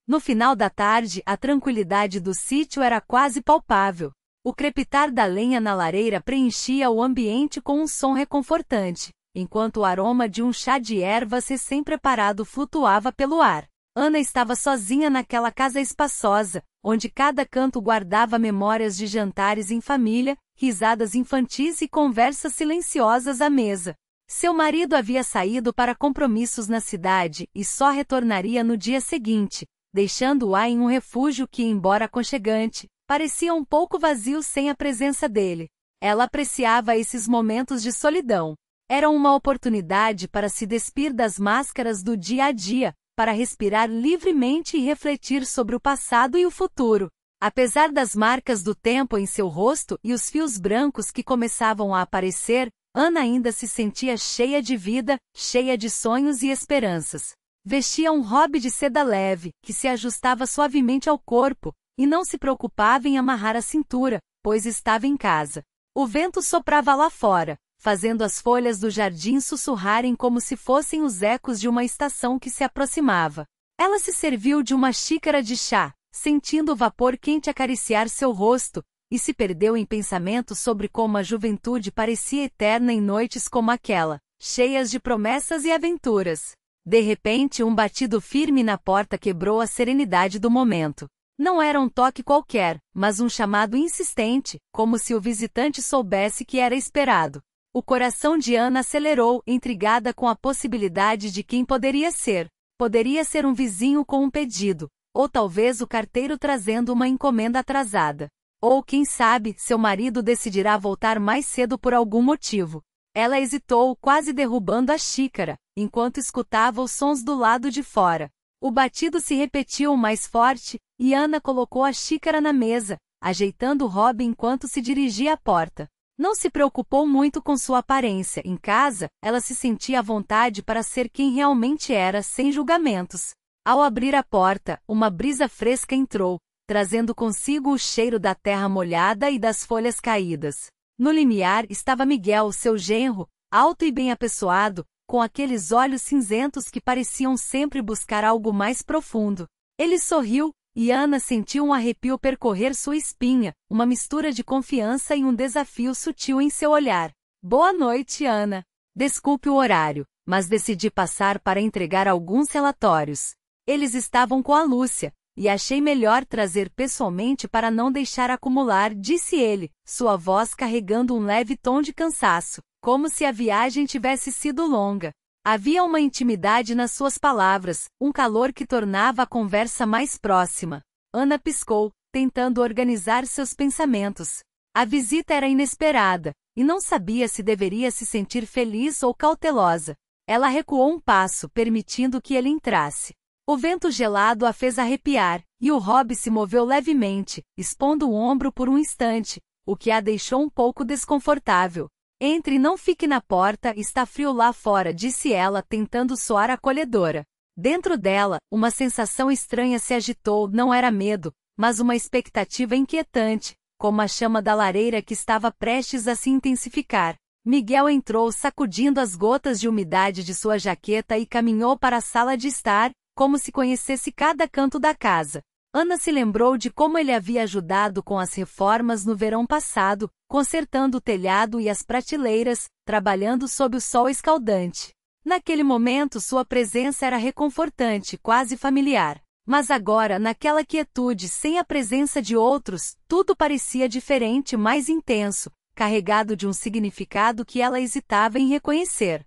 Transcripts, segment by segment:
No final da tarde, a tranquilidade do sítio era quase palpável. O crepitar da lenha na lareira preenchia o ambiente com um som reconfortante, enquanto o aroma de um chá de ervas recém-preparado flutuava pelo ar. Ana estava sozinha naquela casa espaçosa, onde cada canto guardava memórias de jantares em família, risadas infantis e conversas silenciosas à mesa. Seu marido havia saído para compromissos na cidade e só retornaria no dia seguinte, deixando-a em um refúgio que, embora aconchegante, parecia um pouco vazio sem a presença dele. Ela apreciava esses momentos de solidão. Era uma oportunidade para se despir das máscaras do dia a dia, para respirar livremente e refletir sobre o passado e o futuro. Apesar das marcas do tempo em seu rosto e os fios brancos que começavam a aparecer, Ana ainda se sentia cheia de vida, cheia de sonhos e esperanças. Vestia um robe de seda leve, que se ajustava suavemente ao corpo, e não se preocupava em amarrar a cintura, pois estava em casa. O vento soprava lá fora, fazendo as folhas do jardim sussurrarem como se fossem os ecos de uma estação que se aproximava. Ela se serviu de uma xícara de chá, sentindo o vapor quente acariciar seu rosto, e se perdeu em pensamentos sobre como a juventude parecia eterna em noites como aquela, cheias de promessas e aventuras. De repente, um batido firme na porta quebrou a serenidade do momento. Não era um toque qualquer, mas um chamado insistente, como se o visitante soubesse que era esperado. O coração de Ana acelerou, intrigada com a possibilidade de quem poderia ser. Poderia ser um vizinho com um pedido, ou talvez o carteiro trazendo uma encomenda atrasada. Ou, quem sabe, seu marido decidirá voltar mais cedo por algum motivo. Ela hesitou, quase derrubando a xícara, enquanto escutava os sons do lado de fora. O batido se repetiu mais forte, e Ana colocou a xícara na mesa, ajeitando o robe enquanto se dirigia à porta. Não se preocupou muito com sua aparência. Em casa, ela se sentia à vontade para ser quem realmente era, sem julgamentos. Ao abrir a porta, uma brisa fresca entrou, trazendo consigo o cheiro da terra molhada e das folhas caídas. No limiar estava Miguel, seu genro, alto e bem apessoado, com aqueles olhos cinzentos que pareciam sempre buscar algo mais profundo. Ele sorriu, e Ana sentiu um arrepio percorrer sua espinha, uma mistura de confiança e um desafio sutil em seu olhar. Boa noite, Ana. Desculpe o horário, mas decidi passar para entregar alguns relatórios. Eles estavam com a Lúcia, e achei melhor trazer pessoalmente para não deixar acumular, disse ele, sua voz carregando um leve tom de cansaço, como se a viagem tivesse sido longa. Havia uma intimidade nas suas palavras, um calor que tornava a conversa mais próxima. Ana piscou, tentando organizar seus pensamentos. A visita era inesperada, e não sabia se deveria se sentir feliz ou cautelosa. Ela recuou um passo, permitindo que ele entrasse. O vento gelado a fez arrepiar, e o robe se moveu levemente, expondo o ombro por um instante, o que a deixou um pouco desconfortável. Entre e não fique na porta, está frio lá fora, disse ela, tentando soar acolhedora. Dentro dela, uma sensação estranha se agitou, não era medo, mas uma expectativa inquietante, como a chama da lareira que estava prestes a se intensificar. Miguel entrou sacudindo as gotas de umidade de sua jaqueta e caminhou para a sala de estar, como se conhecesse cada canto da casa. Ana se lembrou de como ele havia ajudado com as reformas no verão passado, consertando o telhado e as prateleiras, trabalhando sob o sol escaldante. Naquele momento sua presença era reconfortante, quase familiar. Mas agora, naquela quietude, sem a presença de outros, tudo parecia diferente, mais intenso, carregado de um significado que ela hesitava em reconhecer.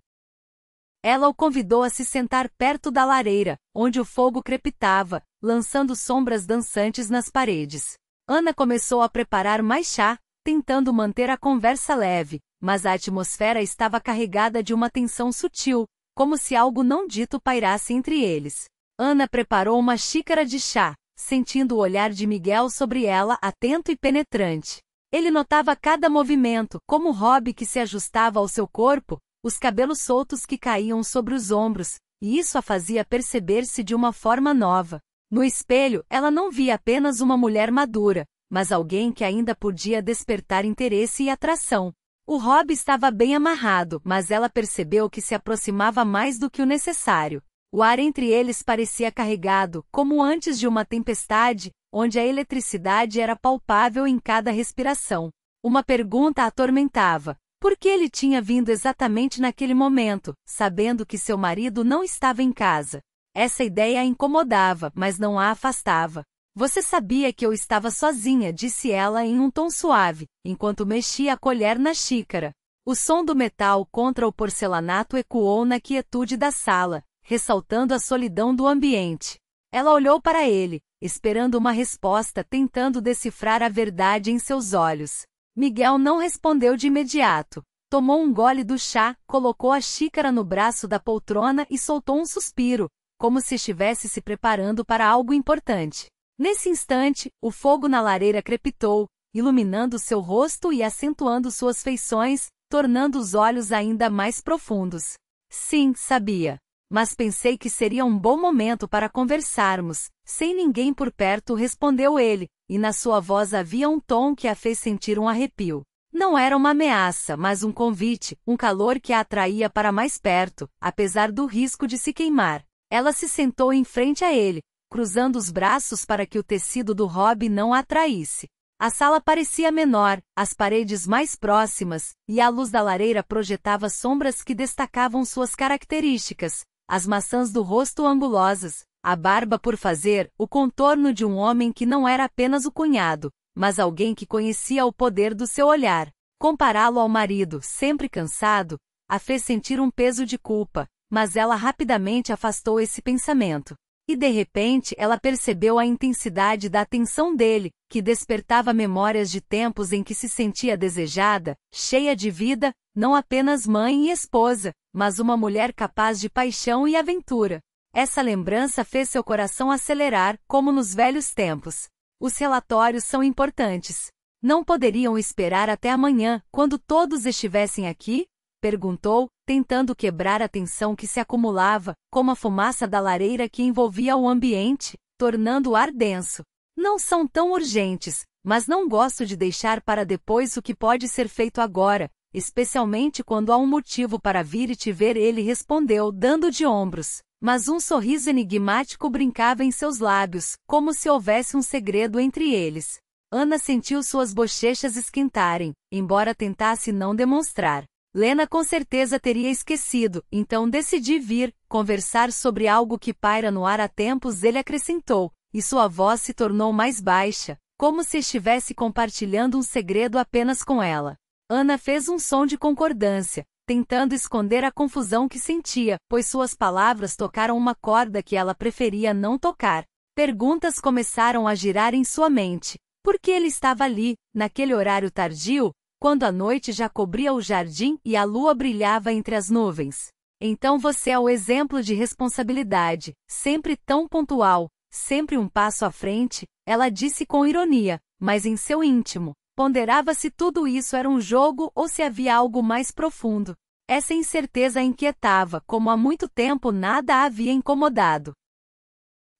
Ela o convidou a se sentar perto da lareira, onde o fogo crepitava, lançando sombras dançantes nas paredes. Ana começou a preparar mais chá, tentando manter a conversa leve, mas a atmosfera estava carregada de uma tensão sutil, como se algo não dito pairasse entre eles. Ana preparou uma xícara de chá, sentindo o olhar de Miguel sobre ela, atento e penetrante. Ele notava cada movimento, como o robe que se ajustava ao seu corpo, os cabelos soltos que caíam sobre os ombros, e isso a fazia perceber-se de uma forma nova. No espelho, ela não via apenas uma mulher madura, mas alguém que ainda podia despertar interesse e atração. O robe estava bem amarrado, mas ela percebeu que se aproximava mais do que o necessário. O ar entre eles parecia carregado, como antes de uma tempestade, onde a eletricidade era palpável em cada respiração. Uma pergunta a atormentava. Por que ele tinha vindo exatamente naquele momento, sabendo que seu marido não estava em casa? Essa ideia a incomodava, mas não a afastava. Você sabia que eu estava sozinha, disse ela em um tom suave, enquanto mexia a colher na xícara. O som do metal contra o porcelanato ecoou na quietude da sala, ressaltando a solidão do ambiente. Ela olhou para ele, esperando uma resposta, tentando decifrar a verdade em seus olhos. Miguel não respondeu de imediato. Tomou um gole do chá, colocou a xícara no braço da poltrona e soltou um suspiro, como se estivesse se preparando para algo importante. Nesse instante, o fogo na lareira crepitou, iluminando seu rosto e acentuando suas feições, tornando os olhos ainda mais profundos. Sim, sabia. Mas pensei que seria um bom momento para conversarmos. Sem ninguém por perto, respondeu ele, e na sua voz havia um tom que a fez sentir um arrepio. Não era uma ameaça, mas um convite, um calor que a atraía para mais perto, apesar do risco de se queimar. Ela se sentou em frente a ele, cruzando os braços para que o tecido do hobby não a atraísse. A sala parecia menor, as paredes mais próximas, e a luz da lareira projetava sombras que destacavam suas características. As maçãs do rosto angulosas, a barba por fazer, o contorno de um homem que não era apenas o cunhado, mas alguém que conhecia o poder do seu olhar. Compará-lo ao marido, sempre cansado, a fez sentir um peso de culpa, mas ela rapidamente afastou esse pensamento. E de repente ela percebeu a intensidade da atenção dele, que despertava memórias de tempos em que se sentia desejada, cheia de vida, não apenas mãe e esposa, mas uma mulher capaz de paixão e aventura. Essa lembrança fez seu coração acelerar, como nos velhos tempos. Os relatórios são importantes. Não poderiam esperar até amanhã, quando todos estivessem aqui? Perguntou, tentando quebrar a tensão que se acumulava, como a fumaça da lareira que envolvia o ambiente, tornando o ar denso. Não são tão urgentes, mas não gosto de deixar para depois o que pode ser feito agora, especialmente quando há um motivo para vir e te ver, ele respondeu, dando de ombros. Mas um sorriso enigmático brincava em seus lábios, como se houvesse um segredo entre eles. Ana sentiu suas bochechas esquentarem, embora tentasse não demonstrar. Lena com certeza teria esquecido, então decidi vir, conversar sobre algo que paira no ar há tempos, ele acrescentou, e sua voz se tornou mais baixa, como se estivesse compartilhando um segredo apenas com ela. Ana fez um som de concordância, tentando esconder a confusão que sentia, pois suas palavras tocaram uma corda que ela preferia não tocar. Perguntas começaram a girar em sua mente. Por que ele estava ali, naquele horário tardio, quando a noite já cobria o jardim e a lua brilhava entre as nuvens? Então você é o exemplo de responsabilidade, sempre tão pontual, sempre um passo à frente, ela disse com ironia, mas em seu íntimo, ponderava se tudo isso era um jogo ou se havia algo mais profundo. Essa incerteza a inquietava, como há muito tempo nada a havia incomodado.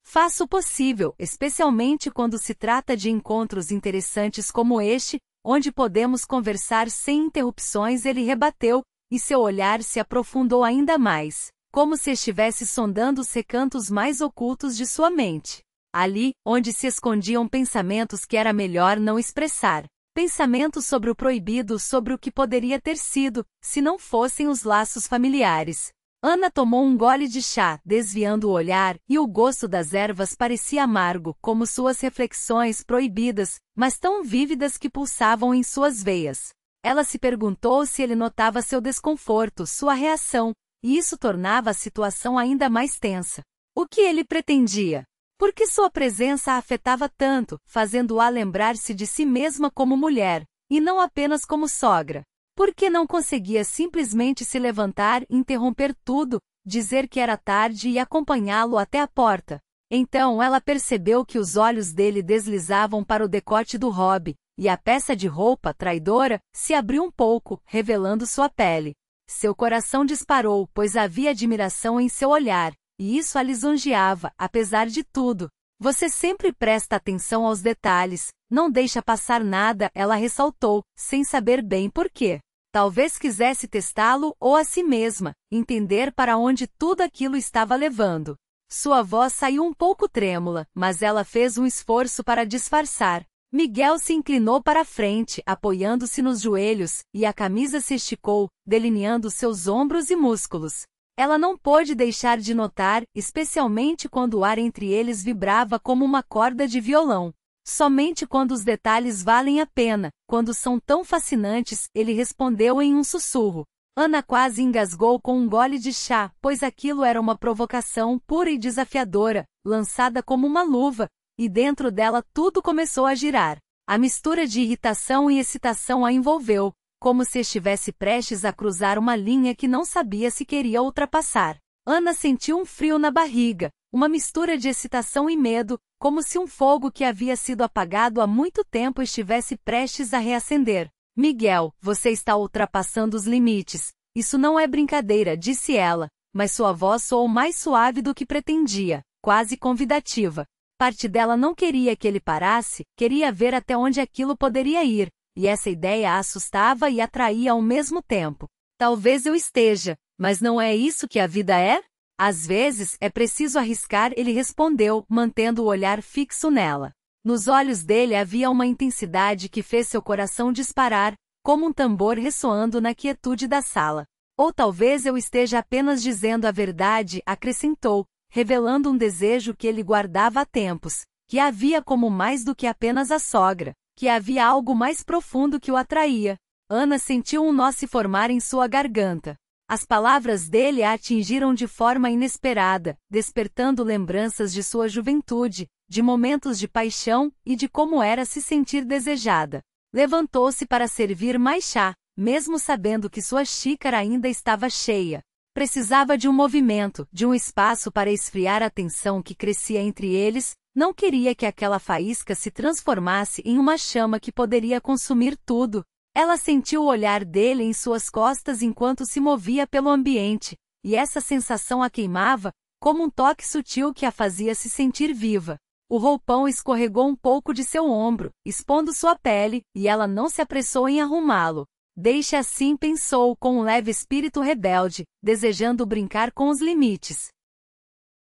Faço o possível, especialmente quando se trata de encontros interessantes como este, onde podemos conversar sem interrupções, ele rebateu, e seu olhar se aprofundou ainda mais, como se estivesse sondando os recantos mais ocultos de sua mente. Ali, onde se escondiam pensamentos que era melhor não expressar. Pensamentos sobre o proibido, sobre o que poderia ter sido, se não fossem os laços familiares. Ana tomou um gole de chá, desviando o olhar, e o gosto das ervas parecia amargo, como suas reflexões proibidas, mas tão vívidas que pulsavam em suas veias. Ela se perguntou se ele notava seu desconforto, sua reação, e isso tornava a situação ainda mais tensa. O que ele pretendia? Por que sua presença a afetava tanto, fazendo-a lembrar-se de si mesma como mulher, e não apenas como sogra? Por que não conseguia simplesmente se levantar, interromper tudo, dizer que era tarde e acompanhá-lo até a porta? Então ela percebeu que os olhos dele deslizavam para o decote do hobby, e a peça de roupa, traidora, se abriu um pouco, revelando sua pele. Seu coração disparou, pois havia admiração em seu olhar, e isso a lisonjeava, apesar de tudo. Você sempre presta atenção aos detalhes, não deixa passar nada, ela ressaltou, sem saber bem por quê. Talvez quisesse testá-lo ou a si mesma, entender para onde tudo aquilo estava levando. Sua voz saiu um pouco trêmula, mas ela fez um esforço para disfarçar. Miguel se inclinou para a frente, apoiando-se nos joelhos, e a camisa se esticou, delineando seus ombros e músculos. Ela não pôde deixar de notar, especialmente quando o ar entre eles vibrava como uma corda de violão. Somente quando os detalhes valem a pena, quando são tão fascinantes, ele respondeu em um sussurro. Ana quase engasgou com um gole de chá, pois aquilo era uma provocação pura e desafiadora, lançada como uma luva, e dentro dela tudo começou a girar. A mistura de irritação e excitação a envolveu, como se estivesse prestes a cruzar uma linha que não sabia se queria ultrapassar. Ana sentiu um frio na barriga, uma mistura de excitação e medo, como se um fogo que havia sido apagado há muito tempo estivesse prestes a reacender. Miguel, você está ultrapassando os limites. Isso não é brincadeira, disse ela, mas sua voz soou mais suave do que pretendia, quase convidativa. Parte dela não queria que ele parasse, queria ver até onde aquilo poderia ir, e essa ideia a assustava e atraía ao mesmo tempo. Talvez eu esteja, mas não é isso que a vida é? Às vezes, é preciso arriscar, ele respondeu, mantendo o olhar fixo nela. Nos olhos dele havia uma intensidade que fez seu coração disparar, como um tambor ressoando na quietude da sala. Ou talvez eu esteja apenas dizendo a verdade, acrescentou, revelando um desejo que ele guardava há tempos, que havia como mais do que apenas a sogra, que havia algo mais profundo que o atraía. Ana sentiu um nó se formar em sua garganta. As palavras dele a atingiram de forma inesperada, despertando lembranças de sua juventude, de momentos de paixão e de como era se sentir desejada. Levantou-se para servir mais chá, mesmo sabendo que sua xícara ainda estava cheia. Precisava de um movimento, de um espaço para esfriar a tensão que crescia entre eles, não queria que aquela faísca se transformasse em uma chama que poderia consumir tudo. Ela sentiu o olhar dele em suas costas enquanto se movia pelo ambiente, e essa sensação a queimava, como um toque sutil que a fazia se sentir viva. O roupão escorregou um pouco de seu ombro, expondo sua pele, e ela não se apressou em arrumá-lo. Deixe assim, pensou com um leve espírito rebelde, desejando brincar com os limites.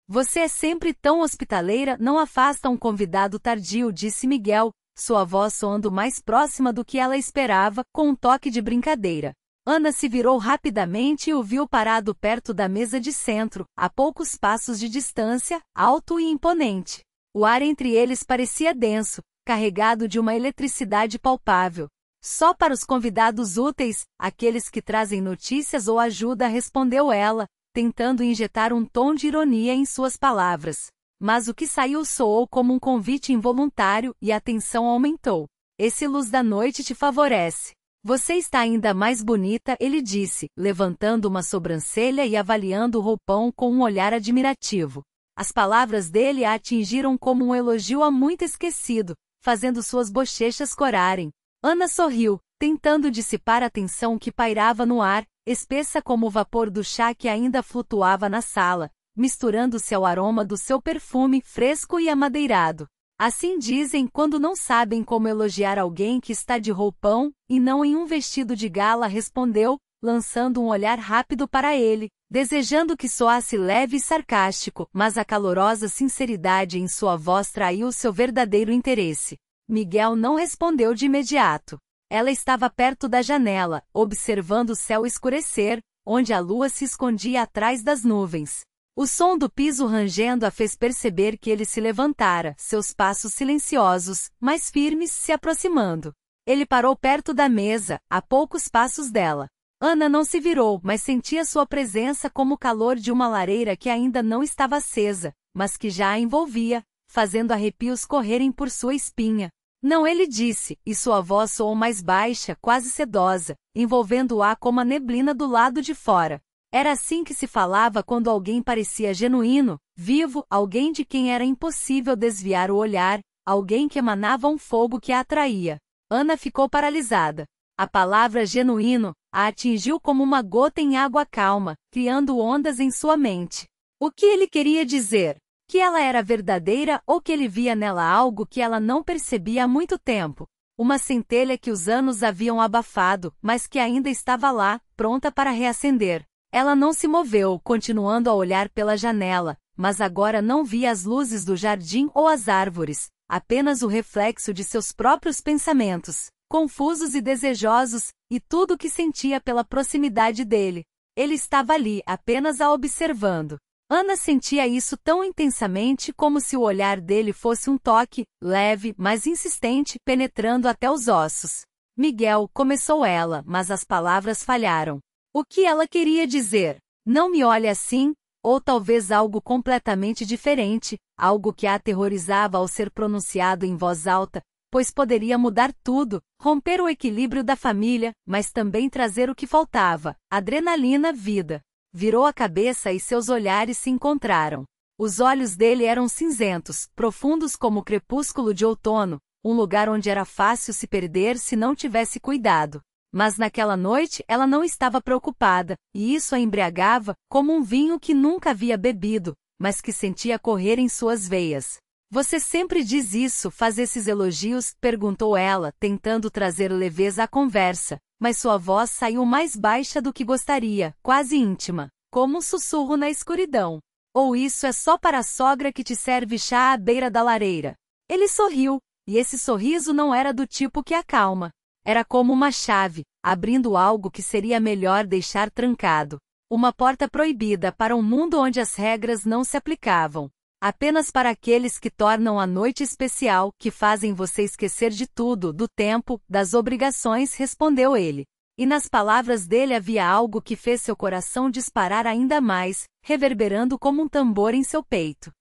Você é sempre tão hospitaleira, não afasta um convidado tardio, disse Miguel, sua voz soando mais próxima do que ela esperava, com um toque de brincadeira. Ana se virou rapidamente e o viu parado perto da mesa de centro, a poucos passos de distância, alto e imponente. O ar entre eles parecia denso, carregado de uma eletricidade palpável. Só para os convidados úteis, aqueles que trazem notícias ou ajuda, respondeu ela, tentando injetar um tom de ironia em suas palavras. Mas o que saiu soou como um convite involuntário e a tensão aumentou. Esse luz da noite te favorece. Você está ainda mais bonita, ele disse, levantando uma sobrancelha e avaliando o roupão com um olhar admirativo. As palavras dele a atingiram como um elogio há muito esquecido, fazendo suas bochechas corarem. Ana sorriu, tentando dissipar a tensão que pairava no ar, espessa como o vapor do chá que ainda flutuava na sala, misturando-se ao aroma do seu perfume fresco e amadeirado. Assim dizem quando não sabem como elogiar alguém que está de roupão, e não em um vestido de gala, respondeu, lançando um olhar rápido para ele, desejando que soasse leve e sarcástico, mas a calorosa sinceridade em sua voz traiu seu verdadeiro interesse. Miguel não respondeu de imediato. Ela estava perto da janela, observando o céu escurecer, onde a lua se escondia atrás das nuvens. O som do piso rangendo a fez perceber que ele se levantara, seus passos silenciosos, mas firmes, se aproximando. Ele parou perto da mesa, a poucos passos dela. Ana não se virou, mas sentia sua presença como o calor de uma lareira que ainda não estava acesa, mas que já a envolvia, fazendo arrepios correrem por sua espinha. Não, ele disse, e sua voz soou mais baixa, quase sedosa, envolvendo-a como a neblina do lado de fora. Era assim que se falava quando alguém parecia genuíno, vivo, alguém de quem era impossível desviar o olhar, alguém que emanava um fogo que a atraía. Ana ficou paralisada. A palavra genuíno a atingiu como uma gota em água calma, criando ondas em sua mente. O que ele queria dizer? Que ela era verdadeira ou que ele via nela algo que ela não percebia há muito tempo? Uma centelha que os anos haviam abafado, mas que ainda estava lá, pronta para reacender. Ela não se moveu, continuando a olhar pela janela, mas agora não via as luzes do jardim ou as árvores, apenas o reflexo de seus próprios pensamentos, confusos e desejosos, e tudo o que sentia pela proximidade dele. Ele estava ali, apenas a observando. Ana sentia isso tão intensamente como se o olhar dele fosse um toque, leve, mas insistente, penetrando até os ossos. Miguel, começou ela, mas as palavras falharam. O que ela queria dizer? Não me olhe assim, ou talvez algo completamente diferente, algo que a aterrorizava ao ser pronunciado em voz alta, pois poderia mudar tudo, romper o equilíbrio da família, mas também trazer o que faltava, adrenalina, vida. Virou a cabeça e seus olhares se encontraram. Os olhos dele eram cinzentos, profundos como o crepúsculo de outono, um lugar onde era fácil se perder se não tivesse cuidado. Mas naquela noite ela não estava preocupada, e isso a embriagava, como um vinho que nunca havia bebido, mas que sentia correr em suas veias. Você sempre diz isso, faz esses elogios? Perguntou ela, tentando trazer leveza à conversa, mas sua voz saiu mais baixa do que gostaria, quase íntima, como um sussurro na escuridão. Ou isso é só para a sogra que te serve chá à beira da lareira? Ele sorriu, e esse sorriso não era do tipo que acalma. Era como uma chave, abrindo algo que seria melhor deixar trancado. Uma porta proibida para um mundo onde as regras não se aplicavam. Apenas para aqueles que tornam a noite especial, que fazem você esquecer de tudo, do tempo, das obrigações, respondeu ele. E nas palavras dele havia algo que fez seu coração disparar ainda mais, reverberando como um tambor em seu peito.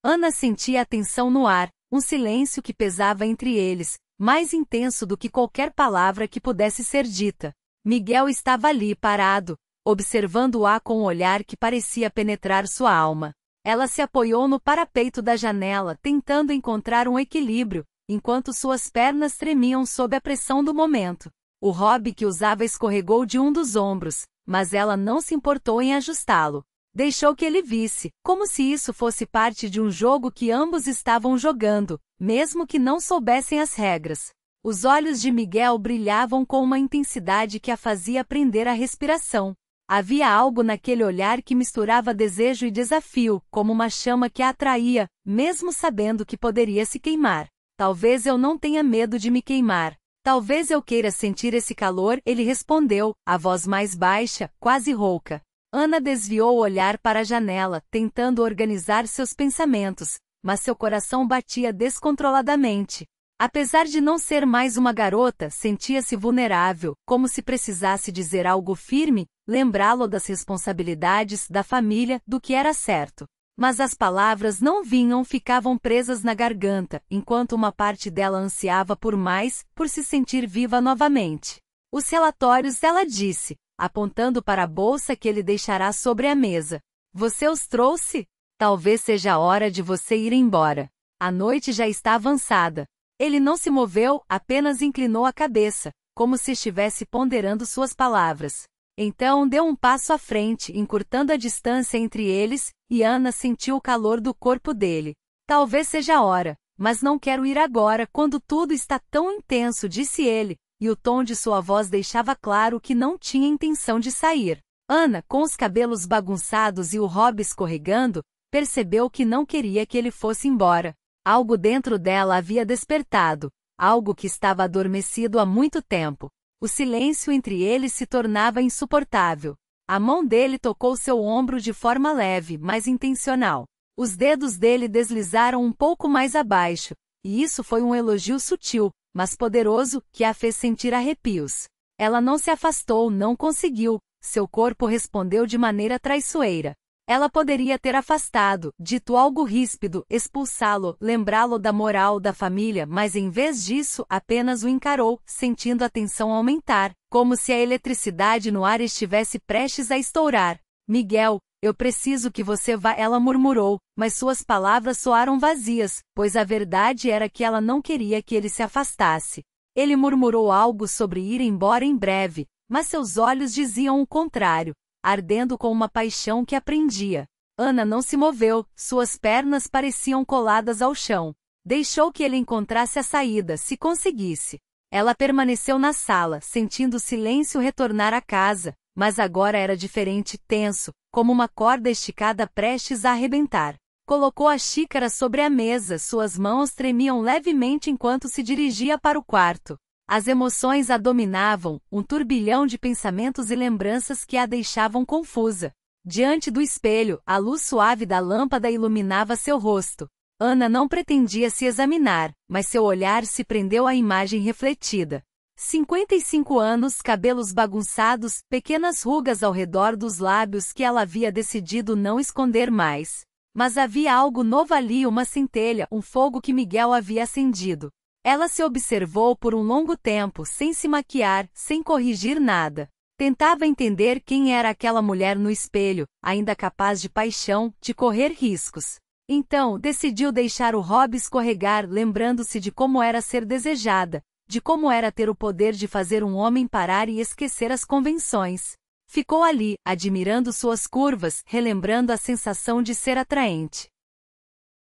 Ana sentia a tensão no ar, um silêncio que pesava entre eles, mais intenso do que qualquer palavra que pudesse ser dita. Miguel estava ali, parado, observando-a com um olhar que parecia penetrar sua alma. Ela se apoiou no parapeito da janela, tentando encontrar um equilíbrio, enquanto suas pernas tremiam sob a pressão do momento. O hobby que usava escorregou de um dos ombros, mas ela não se importou em ajustá-lo. Deixou que ele visse, como se isso fosse parte de um jogo que ambos estavam jogando, mesmo que não soubessem as regras. Os olhos de Miguel brilhavam com uma intensidade que a fazia prender a respiração. Havia algo naquele olhar que misturava desejo e desafio, como uma chama que a atraía, mesmo sabendo que poderia se queimar. Talvez eu não tenha medo de me queimar. Talvez eu queira sentir esse calor, ele respondeu, a voz mais baixa, quase rouca. Ana desviou o olhar para a janela, tentando organizar seus pensamentos, mas seu coração batia descontroladamente. Apesar de não ser mais uma garota, sentia-se vulnerável, como se precisasse dizer algo firme, lembrá-lo das responsabilidades, da família, do que era certo. Mas as palavras não vinham, ficavam presas na garganta, enquanto uma parte dela ansiava por mais, por se sentir viva novamente. Os relatórios, ela disse, apontando para a bolsa que ele deixará sobre a mesa. Você os trouxe? Talvez seja a hora de você ir embora. A noite já está avançada. Ele não se moveu, apenas inclinou a cabeça, como se estivesse ponderando suas palavras. Então deu um passo à frente, encurtando a distância entre eles, e Ana sentiu o calor do corpo dele. Talvez seja a hora, mas não quero ir agora quando tudo está tão intenso, disse ele, e o tom de sua voz deixava claro que não tinha intenção de sair. Ana, com os cabelos bagunçados e o hobby escorregando, percebeu que não queria que ele fosse embora. Algo dentro dela havia despertado, algo que estava adormecido há muito tempo. O silêncio entre eles se tornava insuportável. A mão dele tocou seu ombro de forma leve, mas intencional. Os dedos dele deslizaram um pouco mais abaixo, e isso foi um elogio sutil, mas poderoso, que a fez sentir arrepios. Ela não se afastou, não conseguiu, seu corpo respondeu de maneira traiçoeira. Ela poderia ter afastado, dito algo ríspido, expulsá-lo, lembrá-lo da moral da família, mas em vez disso, apenas o encarou, sentindo a tensão aumentar, como se a eletricidade no ar estivesse prestes a estourar. Miguel, eu preciso que você vá, ela murmurou, mas suas palavras soaram vazias, pois a verdade era que ela não queria que ele se afastasse. Ele murmurou algo sobre ir embora em breve, mas seus olhos diziam o contrário, ardendo com uma paixão que a prendia. Ana não se moveu, suas pernas pareciam coladas ao chão. Deixou que ele encontrasse a saída, se conseguisse. Ela permaneceu na sala, sentindo o silêncio retornar à casa, mas agora era diferente, tenso, como uma corda esticada prestes a arrebentar. Colocou a xícara sobre a mesa, suas mãos tremiam levemente enquanto se dirigia para o quarto. As emoções a dominavam, um turbilhão de pensamentos e lembranças que a deixavam confusa. Diante do espelho, a luz suave da lâmpada iluminava seu rosto. Ana não pretendia se examinar, mas seu olhar se prendeu à imagem refletida. 55 anos, cabelos bagunçados, pequenas rugas ao redor dos lábios que ela havia decidido não esconder mais. Mas havia algo novo ali, uma centelha, um fogo que Miguel havia acendido. Ela se observou por um longo tempo, sem se maquiar, sem corrigir nada. Tentava entender quem era aquela mulher no espelho, ainda capaz de paixão, de correr riscos. Então, decidiu deixar o hobby escorregar, lembrando-se de como era ser desejada, de como era ter o poder de fazer um homem parar e esquecer as convenções. Ficou ali, admirando suas curvas, relembrando a sensação de ser atraente.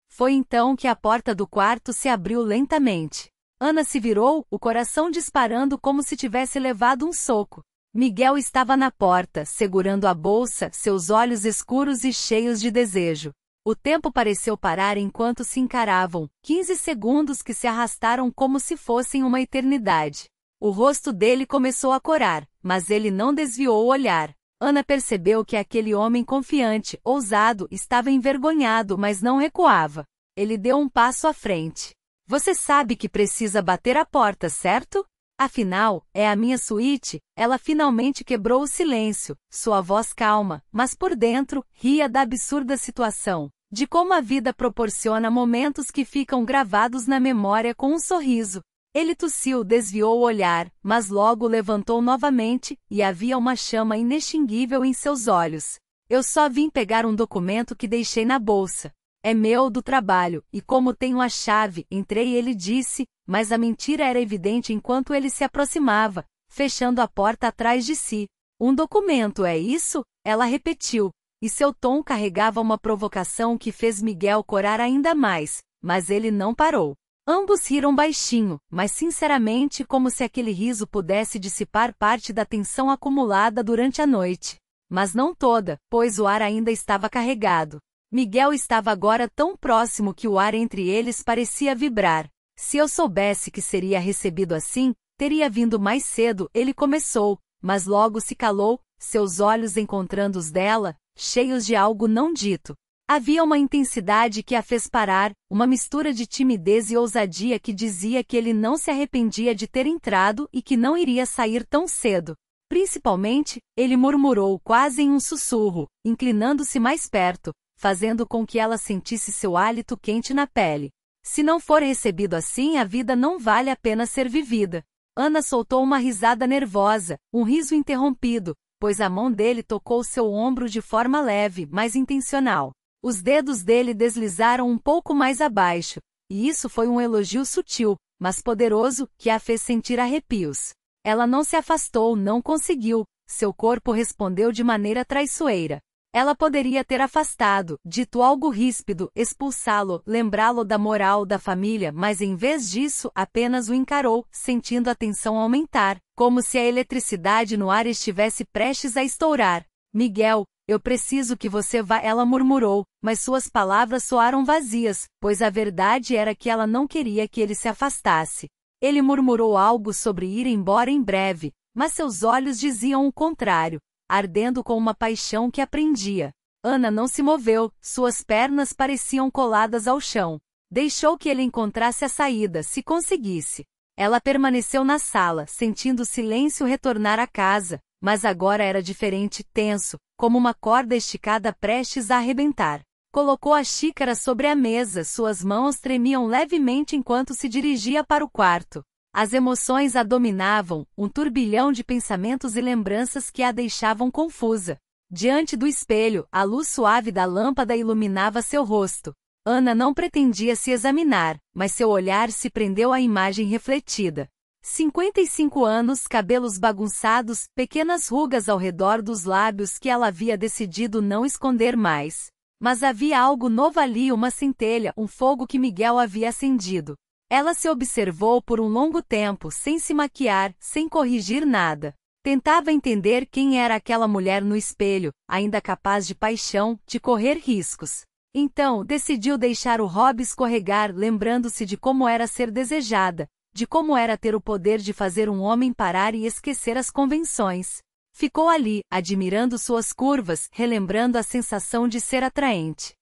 Foi então que a porta do quarto se abriu lentamente. Ana se virou, o coração disparando como se tivesse levado um soco. Miguel estava na porta, segurando a bolsa, seus olhos escuros e cheios de desejo. O tempo pareceu parar enquanto se encaravam, 15 segundos que se arrastaram como se fossem uma eternidade. O rosto dele começou a corar, mas ele não desviou o olhar. Ana percebeu que aquele homem confiante, ousado, estava envergonhado, mas não recuava. Ele deu um passo à frente. Você sabe que precisa bater a porta, certo? Afinal, é a minha suíte. Ela finalmente quebrou o silêncio, sua voz calma, mas por dentro, ria da absurda situação, de como a vida proporciona momentos que ficam gravados na memória com um sorriso. Ele tossiu, desviou o olhar, mas logo levantou novamente, e havia uma chama inextinguível em seus olhos. Eu só vim pegar um documento que deixei na bolsa. É meu, do trabalho, e como tenho a chave, entrei, ele disse, mas a mentira era evidente enquanto ele se aproximava, fechando a porta atrás de si. Um documento, é isso? Ela repetiu, e seu tom carregava uma provocação que fez Miguel corar ainda mais, mas ele não parou. Ambos riram baixinho, mas sinceramente como se aquele riso pudesse dissipar parte da tensão acumulada durante a noite. Mas não toda, pois o ar ainda estava carregado. Miguel estava agora tão próximo que o ar entre eles parecia vibrar. Se eu soubesse que seria recebido assim, teria vindo mais cedo, ele começou, mas logo se calou, seus olhos encontrando os dela, cheios de algo não dito. Havia uma intensidade que a fez parar, uma mistura de timidez e ousadia que dizia que ele não se arrependia de ter entrado e que não iria sair tão cedo. Principalmente, ele murmurou quase em um sussurro, inclinando-se mais perto, fazendo com que ela sentisse seu hálito quente na pele. Se não for recebido assim, a vida não vale a pena ser vivida. Ana soltou uma risada nervosa, um riso interrompido, pois a mão dele tocou seu ombro de forma leve, mas intencional. Os dedos dele deslizaram um pouco mais abaixo, e isso foi um elogio sutil, mas poderoso, que a fez sentir arrepios. Ela não se afastou, não conseguiu, seu corpo respondeu de maneira traiçoeira. Ela poderia ter afastado, dito algo ríspido, expulsá-lo, lembrá-lo da moral da família, mas em vez disso, apenas o encarou, sentindo a tensão aumentar, como se a eletricidade no ar estivesse prestes a estourar. Miguel, eu preciso que você vá, ela murmurou, mas suas palavras soaram vazias, pois a verdade era que ela não queria que ele se afastasse. Ele murmurou algo sobre ir embora em breve, mas seus olhos diziam o contrário, ardendo com uma paixão que a prendia. Ana não se moveu, suas pernas pareciam coladas ao chão. Deixou que ele encontrasse a saída, se conseguisse. Ela permaneceu na sala, sentindo o silêncio retornar à casa, mas agora era diferente, tenso, como uma corda esticada prestes a arrebentar. Colocou a xícara sobre a mesa, suas mãos tremiam levemente enquanto se dirigia para o quarto. As emoções a dominavam, um turbilhão de pensamentos e lembranças que a deixavam confusa. Diante do espelho, a luz suave da lâmpada iluminava seu rosto. Ana não pretendia se examinar, mas seu olhar se prendeu à imagem refletida. 55 anos, cabelos bagunçados, pequenas rugas ao redor dos lábios que ela havia decidido não esconder mais. Mas havia algo novo ali, uma centelha, um fogo que Miguel havia acendido. Ela se observou por um longo tempo, sem se maquiar, sem corrigir nada. Tentava entender quem era aquela mulher no espelho, ainda capaz de paixão, de correr riscos. Então, decidiu deixar o hobby escorregar, lembrando-se de como era ser desejada, de como era ter o poder de fazer um homem parar e esquecer as convenções. Ficou ali, admirando suas curvas, relembrando a sensação de ser atraente.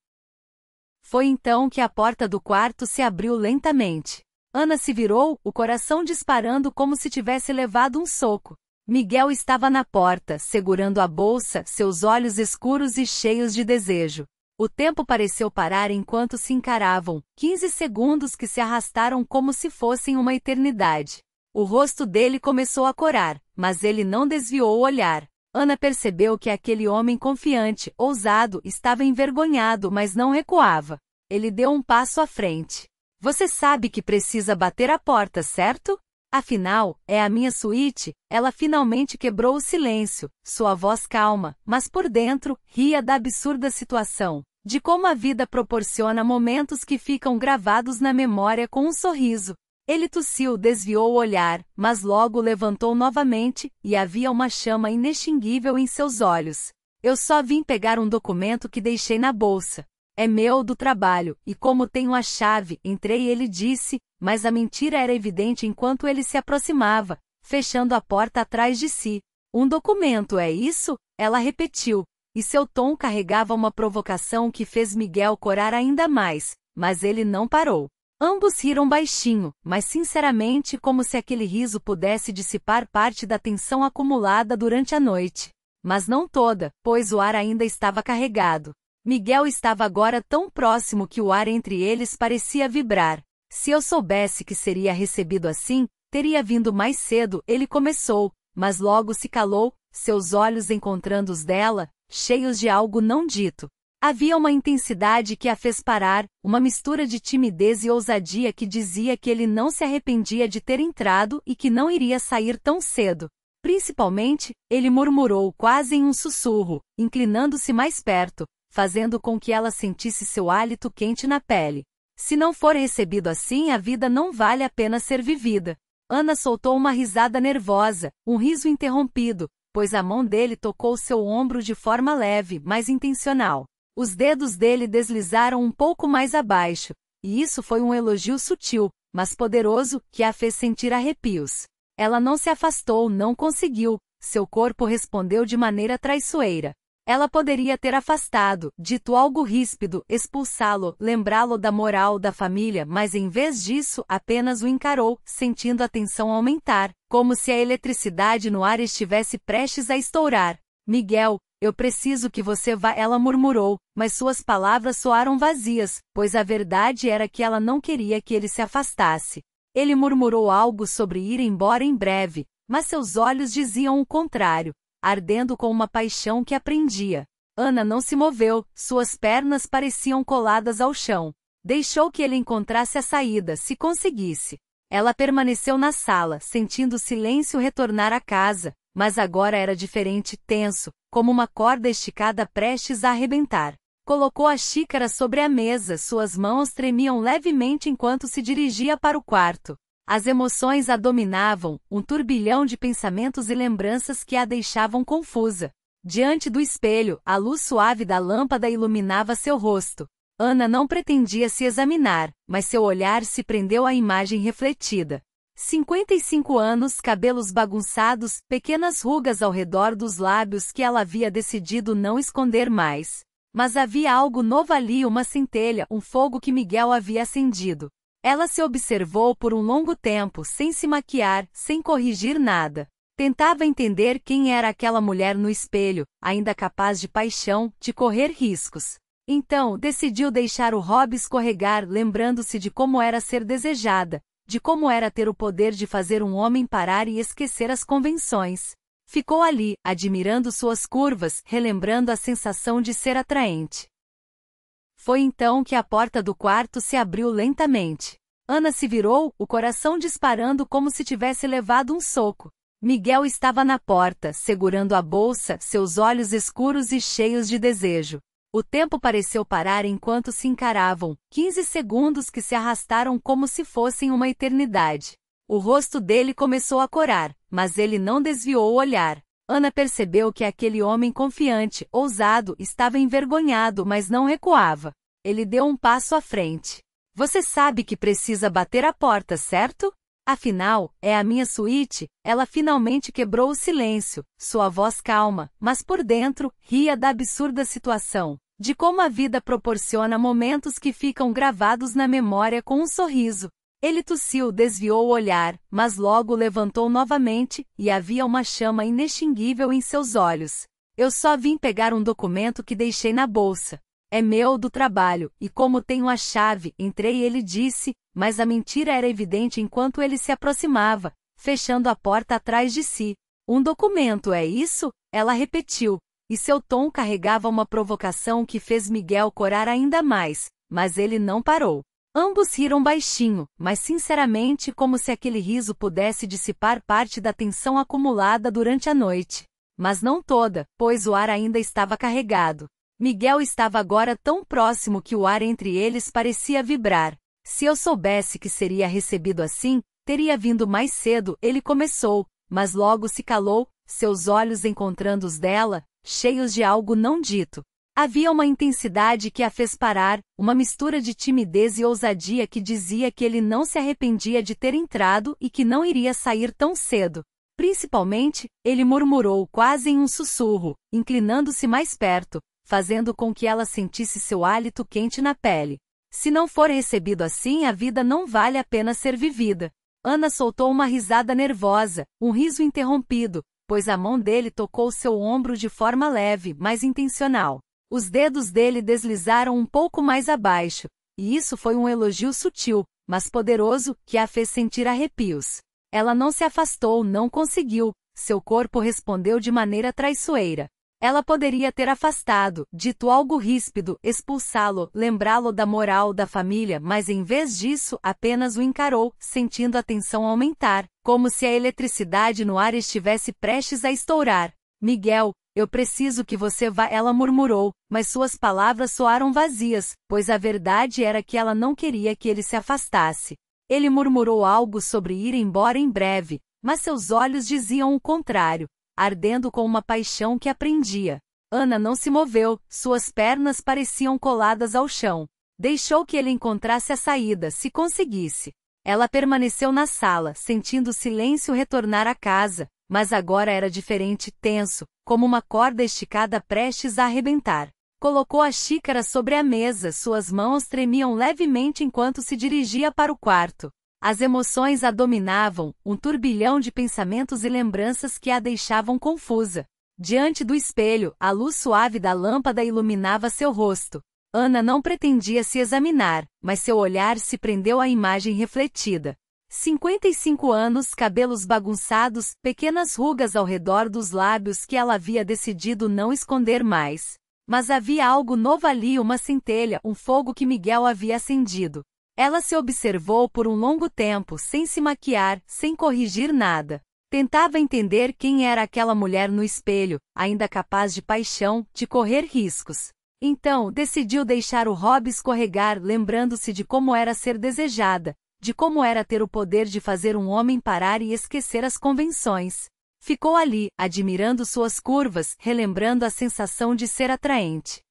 Foi então que a porta do quarto se abriu lentamente. Ana se virou, o coração disparando como se tivesse levado um soco. Miguel estava na porta, segurando a bolsa, seus olhos escuros e cheios de desejo. O tempo pareceu parar enquanto se encaravam, 15 segundos que se arrastaram como se fossem uma eternidade. O rosto dele começou a corar, mas ele não desviou o olhar. Ana percebeu que aquele homem confiante, ousado, estava envergonhado, mas não recuava. Ele deu um passo à frente. Você sabe que precisa bater a porta, certo? Afinal, é a minha suíte. Ela finalmente quebrou o silêncio, sua voz calma, mas por dentro, ria da absurda situação, de como a vida proporciona momentos que ficam gravados na memória com um sorriso. Ele tossiu, desviou o olhar, mas logo levantou novamente, e havia uma chama inextinguível em seus olhos. Eu só vim pegar um documento que deixei na bolsa. É meu, do trabalho, e como tenho a chave, entrei, ele disse, mas a mentira era evidente enquanto ele se aproximava, fechando a porta atrás de si. Um documento, é isso? Ela repetiu, e seu tom carregava uma provocação que fez Miguel corar ainda mais, mas ele não parou. Ambos riram baixinho, mas sinceramente, como se aquele riso pudesse dissipar parte da tensão acumulada durante a noite. Mas não toda, pois o ar ainda estava carregado. Miguel estava agora tão próximo que o ar entre eles parecia vibrar. Se eu soubesse que seria recebido assim, teria vindo mais cedo, ele começou, mas logo se calou, seus olhos encontrando os dela, cheios de algo não dito. Havia uma intensidade que a fez parar, uma mistura de timidez e ousadia que dizia que ele não se arrependia de ter entrado e que não iria sair tão cedo. Principalmente, ele murmurou quase em um sussurro, inclinando-se mais perto, fazendo com que ela sentisse seu hálito quente na pele. Se não for recebido assim, a vida não vale a pena ser vivida. Ana soltou uma risada nervosa, um riso interrompido, pois a mão dele tocou seu ombro de forma leve, mas intencional. Os dedos dele deslizaram um pouco mais abaixo, e isso foi um elogio sutil, mas poderoso, que a fez sentir arrepios. Ela não se afastou, não conseguiu, seu corpo respondeu de maneira traiçoeira. Ela poderia ter afastado, dito algo ríspido, expulsá-lo, lembrá-lo da moral da família, mas em vez disso, apenas o encarou, sentindo a tensão aumentar, como se a eletricidade no ar estivesse prestes a estourar. Miguel, eu preciso que você vá, ela murmurou, mas suas palavras soaram vazias, pois a verdade era que ela não queria que ele se afastasse. Ele murmurou algo sobre ir embora em breve, mas seus olhos diziam o contrário, ardendo com uma paixão que a prendia. Ana não se moveu, suas pernas pareciam coladas ao chão. Deixou que ele encontrasse a saída, se conseguisse. Ela permaneceu na sala, sentindo o silêncio retornar à casa, mas agora era diferente, tenso, como uma corda esticada prestes a arrebentar. Colocou a xícara sobre a mesa, suas mãos tremiam levemente enquanto se dirigia para o quarto. As emoções a dominavam, um turbilhão de pensamentos e lembranças que a deixavam confusa. Diante do espelho, a luz suave da lâmpada iluminava seu rosto. Ana não pretendia se examinar, mas seu olhar se prendeu à imagem refletida. 55 anos, cabelos bagunçados, pequenas rugas ao redor dos lábios que ela havia decidido não esconder mais. Mas havia algo novo ali, uma centelha, um fogo que Miguel havia acendido. Ela se observou por um longo tempo, sem se maquiar, sem corrigir nada. Tentava entender quem era aquela mulher no espelho, ainda capaz de paixão, de correr riscos. Então, decidiu deixar o hobby escorregar, lembrando-se de como era ser desejada, de como era ter o poder de fazer um homem parar e esquecer as convenções. Ficou ali, admirando suas curvas, relembrando a sensação de ser atraente. Foi então que a porta do quarto se abriu lentamente. Ana se virou, o coração disparando como se tivesse levado um soco. Miguel estava na porta, segurando a bolsa, seus olhos escuros e cheios de desejo. O tempo pareceu parar enquanto se encaravam, 15 segundos que se arrastaram como se fossem uma eternidade. O rosto dele começou a corar, mas ele não desviou o olhar. Ana percebeu que aquele homem confiante, ousado, estava envergonhado, mas não recuava. Ele deu um passo à frente. Você sabe que precisa bater a porta, certo? Afinal, é a minha suíte. Ela finalmente quebrou o silêncio, sua voz calma, mas por dentro, ria da absurda situação, de como a vida proporciona momentos que ficam gravados na memória com um sorriso. Ele tossiu, desviou o olhar, mas logo levantou novamente, e havia uma chama inextinguível em seus olhos. Eu só vim pegar um documento que deixei na bolsa. É meu, do trabalho, e como tenho a chave, entrei, ele disse, mas a mentira era evidente enquanto ele se aproximava, fechando a porta atrás de si. Um documento, é isso? Ela repetiu, e seu tom carregava uma provocação que fez Miguel corar ainda mais, mas ele não parou. Ambos riram baixinho, mas sinceramente como se aquele riso pudesse dissipar parte da tensão acumulada durante a noite. Mas não toda, pois o ar ainda estava carregado. Miguel estava agora tão próximo que o ar entre eles parecia vibrar. Se eu soubesse que seria recebido assim, teria vindo mais cedo, ele começou, mas logo se calou, seus olhos encontrando os dela, cheios de algo não dito. Havia uma intensidade que a fez parar, uma mistura de timidez e ousadia que dizia que ele não se arrependia de ter entrado e que não iria sair tão cedo. Principalmente, ele murmurou quase em um sussurro, inclinando-se mais perto, fazendo com que ela sentisse seu hálito quente na pele. Se não for recebido assim, a vida não vale a pena ser vivida. Ana soltou uma risada nervosa, um riso interrompido, pois a mão dele tocou seu ombro de forma leve, mas intencional. Os dedos dele deslizaram um pouco mais abaixo, e isso foi um elogio sutil, mas poderoso, que a fez sentir arrepios. Ela não se afastou, não conseguiu, seu corpo respondeu de maneira traiçoeira. Ela poderia ter afastado, dito algo ríspido, expulsá-lo, lembrá-lo da moral da família, mas em vez disso, apenas o encarou, sentindo a tensão aumentar, como se a eletricidade no ar estivesse prestes a estourar. Miguel, eu preciso que você vá, ela murmurou, mas suas palavras soaram vazias, pois a verdade era que ela não queria que ele se afastasse. Ele murmurou algo sobre ir embora em breve, mas seus olhos diziam o contrário, ardendo com uma paixão que a prendia. Ana não se moveu, suas pernas pareciam coladas ao chão. Deixou que ele encontrasse a saída, se conseguisse. Ela permaneceu na sala, sentindo o silêncio retornar à casa, mas agora era diferente, tenso, como uma corda esticada prestes a arrebentar. Colocou a xícara sobre a mesa, suas mãos tremiam levemente enquanto se dirigia para o quarto. As emoções a dominavam, um turbilhão de pensamentos e lembranças que a deixavam confusa. Diante do espelho, a luz suave da lâmpada iluminava seu rosto. Ana não pretendia se examinar, mas seu olhar se prendeu à imagem refletida. 55 anos, cabelos bagunçados, pequenas rugas ao redor dos lábios que ela havia decidido não esconder mais. Mas havia algo novo ali, uma centelha, um fogo que Miguel havia acendido. Ela se observou por um longo tempo, sem se maquiar, sem corrigir nada. Tentava entender quem era aquela mulher no espelho, ainda capaz de paixão, de correr riscos. Então, decidiu deixar o hobby escorregar, lembrando-se de como era ser desejada, de como era ter o poder de fazer um homem parar e esquecer as convenções. Ficou ali, admirando suas curvas, relembrando a sensação de ser atraente.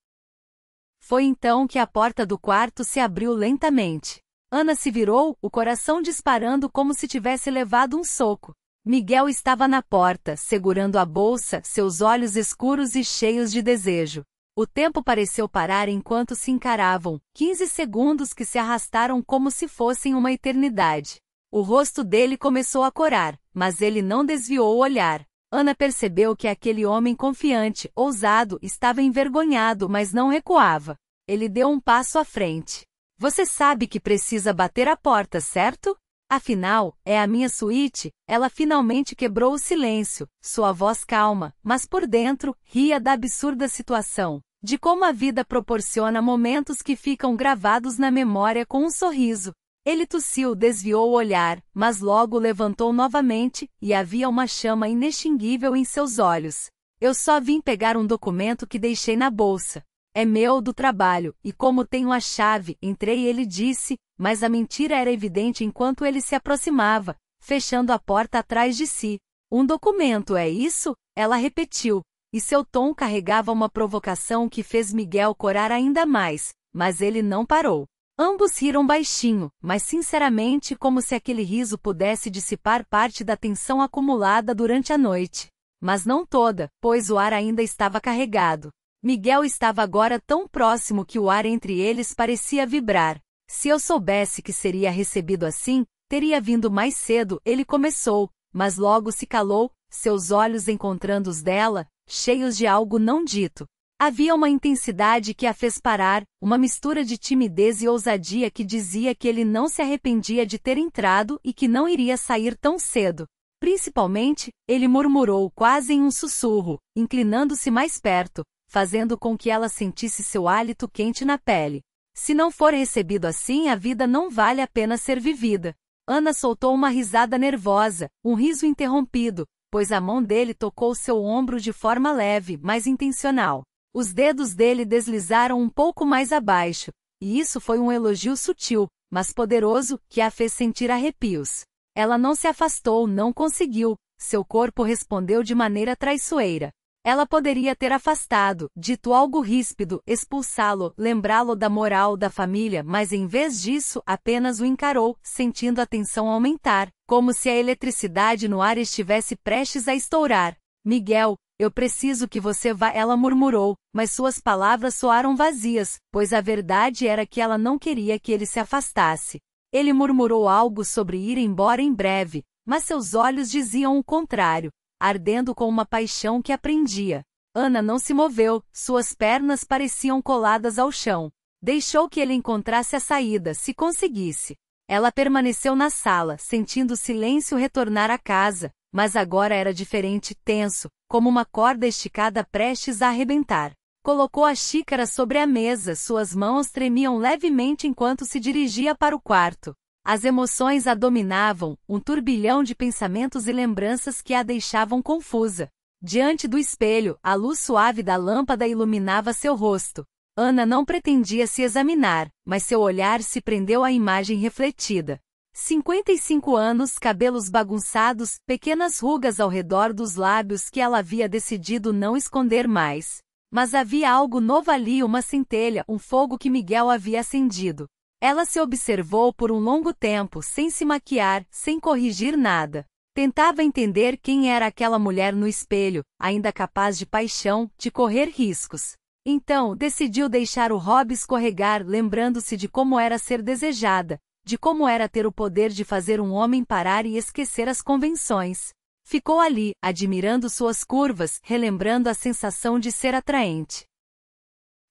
Foi então que a porta do quarto se abriu lentamente. Ana se virou, o coração disparando como se tivesse levado um soco. Miguel estava na porta, segurando a bolsa, seus olhos escuros e cheios de desejo. O tempo pareceu parar enquanto se encaravam, 15 segundos que se arrastaram como se fossem uma eternidade. O rosto dele começou a corar, mas ele não desviou o olhar. Ana percebeu que aquele homem confiante, ousado, estava envergonhado, mas não recuava. Ele deu um passo à frente. Você sabe que precisa bater a porta, certo? Afinal, é a minha suíte. Ela finalmente quebrou o silêncio, sua voz calma, mas por dentro, ria da absurda situação, de como a vida proporciona momentos que ficam gravados na memória com um sorriso. Ele tossiu, desviou o olhar, mas logo levantou novamente, e havia uma chama inextinguível em seus olhos. Eu só vim pegar um documento que deixei na bolsa. É meu do trabalho, e como tenho a chave, entrei e ele disse, mas a mentira era evidente enquanto ele se aproximava, fechando a porta atrás de si. Um documento, é isso? Ela repetiu, e seu tom carregava uma provocação que fez Miguel corar ainda mais, mas ele não parou. Ambos riram baixinho, mas sinceramente como se aquele riso pudesse dissipar parte da tensão acumulada durante a noite. Mas não toda, pois o ar ainda estava carregado. Miguel estava agora tão próximo que o ar entre eles parecia vibrar. Se eu soubesse que seria recebido assim, teria vindo mais cedo, ele começou, mas logo se calou, seus olhos encontrando os dela, cheios de algo não dito. Havia uma intensidade que a fez parar, uma mistura de timidez e ousadia que dizia que ele não se arrependia de ter entrado e que não iria sair tão cedo. Principalmente, ele murmurou quase em um sussurro, inclinando-se mais perto, fazendo com que ela sentisse seu hálito quente na pele. Se não for recebido assim, a vida não vale a pena ser vivida. Ana soltou uma risada nervosa, um riso interrompido, pois a mão dele tocou seu ombro de forma leve, mas intencional. Os dedos dele deslizaram um pouco mais abaixo, e isso foi um elogio sutil, mas poderoso, que a fez sentir arrepios. Ela não se afastou, não conseguiu, seu corpo respondeu de maneira traiçoeira. Ela poderia ter afastado, dito algo ríspido, expulsá-lo, lembrá-lo da moral da família, mas em vez disso, apenas o encarou, sentindo a tensão aumentar, como se a eletricidade no ar estivesse prestes a estourar. Miguel, eu preciso que você vá, ela murmurou, mas suas palavras soaram vazias, pois a verdade era que ela não queria que ele se afastasse. Ele murmurou algo sobre ir embora em breve, mas seus olhos diziam o contrário, ardendo com uma paixão que a prendia. Ana não se moveu, suas pernas pareciam coladas ao chão. Deixou que ele encontrasse a saída, se conseguisse. Ela permaneceu na sala, sentindo o silêncio retornar à casa, mas agora era diferente, tenso, como uma corda esticada prestes a arrebentar. Colocou a xícara sobre a mesa, suas mãos tremiam levemente enquanto se dirigia para o quarto. As emoções a dominavam, um turbilhão de pensamentos e lembranças que a deixavam confusa. Diante do espelho, a luz suave da lâmpada iluminava seu rosto. Ana não pretendia se examinar, mas seu olhar se prendeu à imagem refletida. 55 anos, cabelos bagunçados, pequenas rugas ao redor dos lábios que ela havia decidido não esconder mais. Mas havia algo novo ali, uma centelha, um fogo que Miguel havia acendido. Ela se observou por um longo tempo, sem se maquiar, sem corrigir nada. Tentava entender quem era aquela mulher no espelho, ainda capaz de paixão, de correr riscos. Então, decidiu deixar o hobby escorregar, lembrando-se de como era ser desejada, de como era ter o poder de fazer um homem parar e esquecer as convenções. Ficou ali, admirando suas curvas, relembrando a sensação de ser atraente.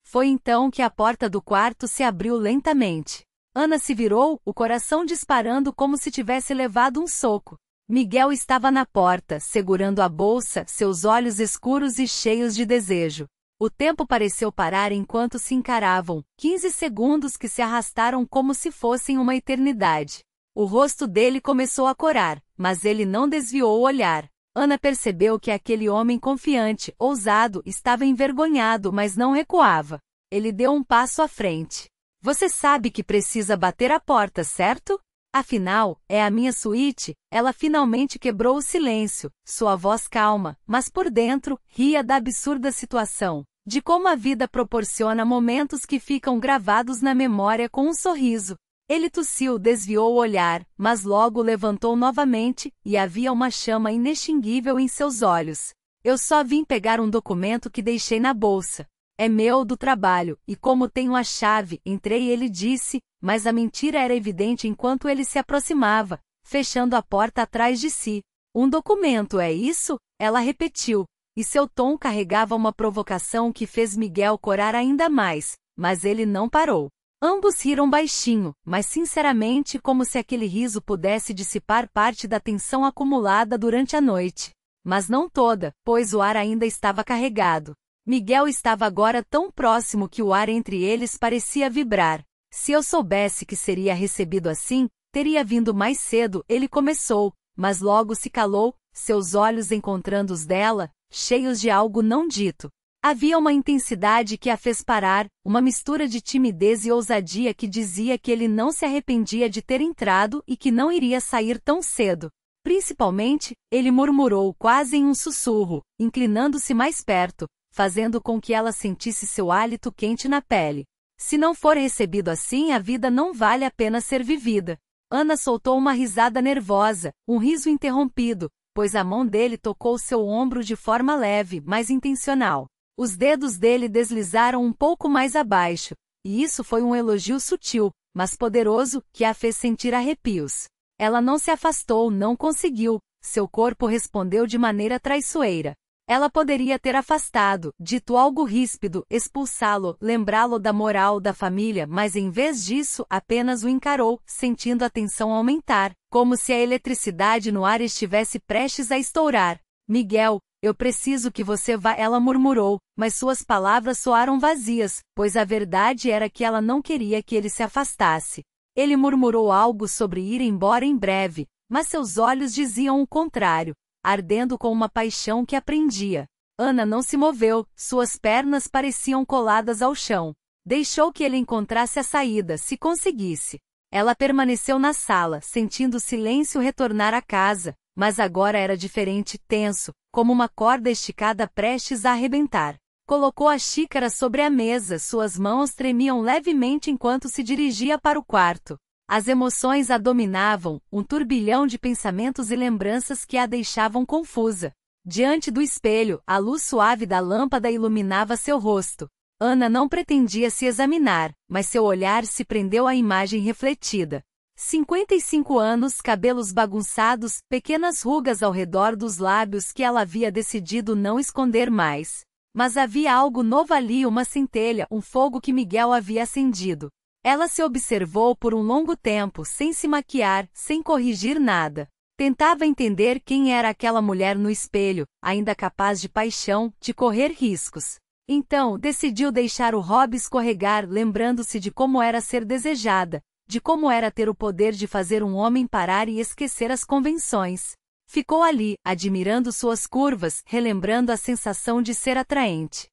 Foi então que a porta do quarto se abriu lentamente. Ana se virou, o coração disparando como se tivesse levado um soco. Miguel estava na porta, segurando a bolsa, seus olhos escuros e cheios de desejo. O tempo pareceu parar enquanto se encaravam, 15 segundos que se arrastaram como se fossem uma eternidade. O rosto dele começou a corar, mas ele não desviou o olhar. Ana percebeu que aquele homem confiante, ousado, estava envergonhado, mas não recuava. Ele deu um passo à frente. Você sabe que precisa bater a porta, certo? Afinal, é a minha suíte. Ela finalmente quebrou o silêncio, sua voz calma, mas por dentro, ria da absurda situação, de como a vida proporciona momentos que ficam gravados na memória com um sorriso. Ele tossiu, desviou o olhar, mas logo levantou novamente, e havia uma chama inextinguível em seus olhos. Eu só vim pegar um documento que deixei na bolsa. É meu do trabalho, e como tenho a chave, entrei e ele disse, mas a mentira era evidente enquanto ele se aproximava, fechando a porta atrás de si. Um documento, é isso? Ela repetiu, e seu tom carregava uma provocação que fez Miguel corar ainda mais, mas ele não parou. Ambos riram baixinho, mas sinceramente como se aquele riso pudesse dissipar parte da tensão acumulada durante a noite. Mas não toda, pois o ar ainda estava carregado. Miguel estava agora tão próximo que o ar entre eles parecia vibrar. Se eu soubesse que seria recebido assim, teria vindo mais cedo, ele começou, mas logo se calou, seus olhos encontrando os dela, cheios de algo não dito. Havia uma intensidade que a fez parar, uma mistura de timidez e ousadia que dizia que ele não se arrependia de ter entrado e que não iria sair tão cedo. Principalmente, ele murmurou quase em um sussurro, inclinando-se mais perto, fazendo com que ela sentisse seu hálito quente na pele. Se não for recebido assim, a vida não vale a pena ser vivida. Ana soltou uma risada nervosa, um riso interrompido, pois a mão dele tocou seu ombro de forma leve, mas intencional. Os dedos dele deslizaram um pouco mais abaixo, e isso foi um elogio sutil, mas poderoso, que a fez sentir arrepios. Ela não se afastou, não conseguiu, seu corpo respondeu de maneira traiçoeira. Ela poderia ter afastado, dito algo ríspido, expulsá-lo, lembrá-lo da moral da família, mas em vez disso, apenas o encarou, sentindo a tensão aumentar, como se a eletricidade no ar estivesse prestes a estourar. Miguel, eu preciso que você vá, ela murmurou, mas suas palavras soaram vazias, pois a verdade era que ela não queria que ele se afastasse. Ele murmurou algo sobre ir embora em breve, mas seus olhos diziam o contrário, ardendo com uma paixão que a prendia. Ana não se moveu, suas pernas pareciam coladas ao chão. Deixou que ele encontrasse a saída, se conseguisse. Ela permaneceu na sala, sentindo o silêncio retornar à casa, mas agora era diferente, tenso, como uma corda esticada prestes a arrebentar. Colocou a xícara sobre a mesa, suas mãos tremiam levemente enquanto se dirigia para o quarto. As emoções a dominavam, um turbilhão de pensamentos e lembranças que a deixavam confusa. Diante do espelho, a luz suave da lâmpada iluminava seu rosto. Ana não pretendia se examinar, mas seu olhar se prendeu à imagem refletida. 55 anos, cabelos bagunçados, pequenas rugas ao redor dos lábios que ela havia decidido não esconder mais. Mas havia algo novo ali, uma centelha, um fogo que Miguel havia acendido. Ela se observou por um longo tempo, sem se maquiar, sem corrigir nada. Tentava entender quem era aquela mulher no espelho, ainda capaz de paixão, de correr riscos. Então, decidiu deixar o hobby escorregar, lembrando-se de como era ser desejada, de como era ter o poder de fazer um homem parar e esquecer as convenções. Ficou ali, admirando suas curvas, relembrando a sensação de ser atraente.